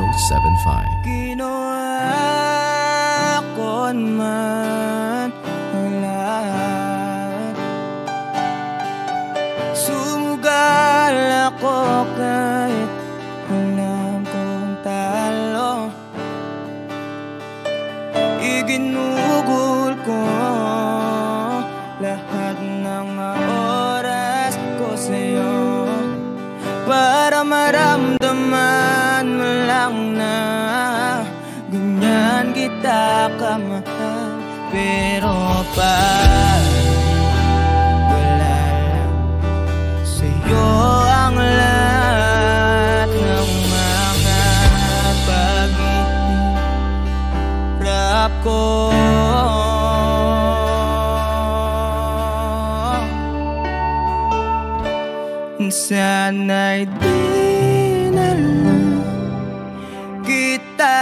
1075. Ginawa ko man ang lahat, sumugal ako kahit alam kong talo, iginugol ko lahat ng oras ko sa'yo para maramdaman mo lang na ganyan kita kamahal. Pero pag wala lang sa'yo ang lahat ng mga paghihirap ko, sana'y di na lang kita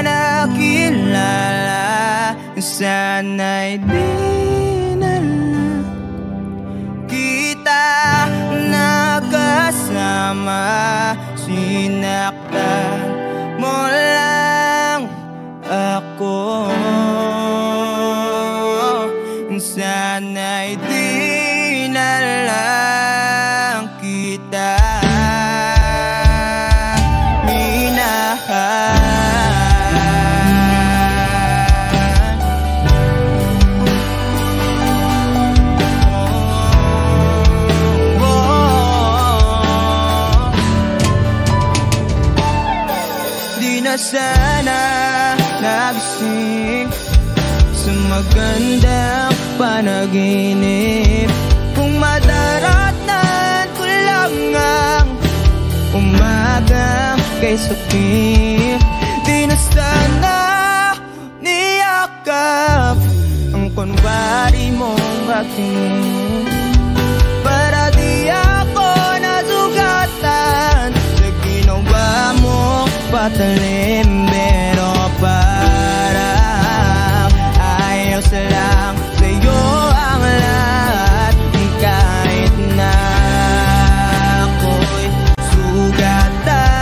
nakilala, sana'y di na lang kita nakasama, sinaktan mo lang ako, sana'y di na lang kita di na sana nagising sa magandang panaginip, kung madaratan ko lang ang umaga kay sakit. Di na sana niyakap ang kunwari mong aking, para di ako nasugatan sa ginawa mo patalim. Pero parang ayos lang sa'yo ang lahat, kahit na ako'y sugatan,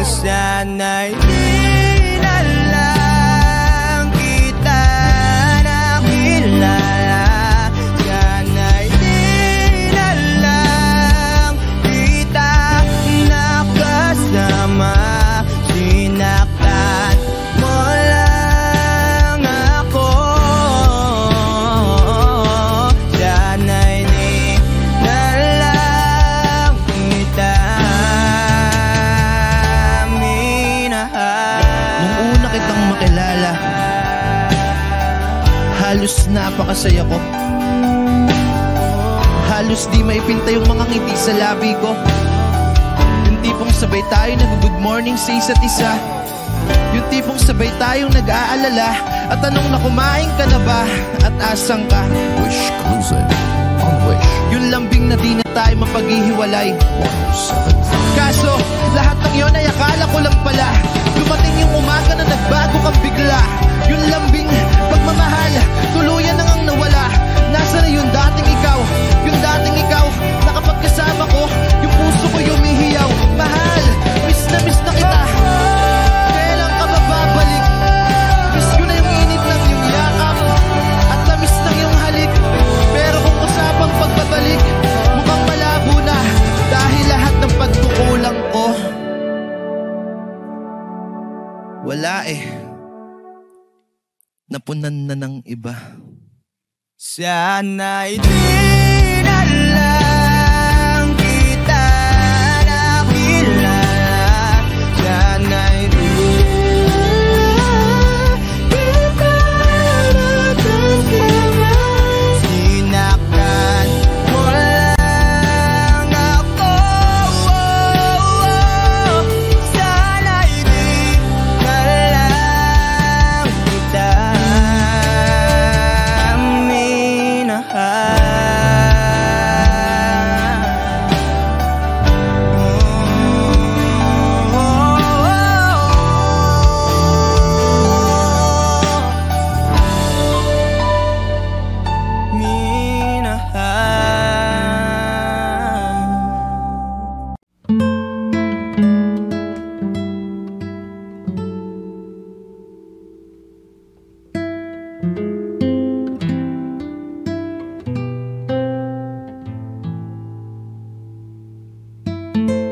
sana'y di na lang kita nakilala, sana'y di na lang kita nakasama, sinaktan mo lang ako, sana'y di na lang kita minahal. Nung una kitang makilala, halos napakasaya ko, halos di maipinta yung mga ngiti sa labi ko. Yung tipong sabay tayo nag-good morning sa isa't isa, yung tipong sabay tayong nag-aalala at tanong na kumain ka na ba at asang ka. Wish Exclusive on Wish. Yung lambing na di na tayo mapaghihiwalay. 1075. Kaso lahat ng yun ay akala ko lang pala. Dumating yung umaga na nagbago kang bigla. Yung lambing pagmamahal tuluyan nang ang nawala. Nasa na yung dating ikaw, yung dating ikaw na kapag kasama ko, yung puso ko yumihiyaw. Mahal, miss na kita, kailan ka ba babalik? Miss ko na yung init ng yung yakap at na-miss ng yung halik. Pero kung usapang pagbabalik, mukhang malabo na, dahil lahat ng pagkukulang ko wala napunan na ng iba. Sana'y di na lang kita nakilala, sana'y di kita nakasama, sinaktan mo lang ako, sana'y di na lang kita minahal. Wish.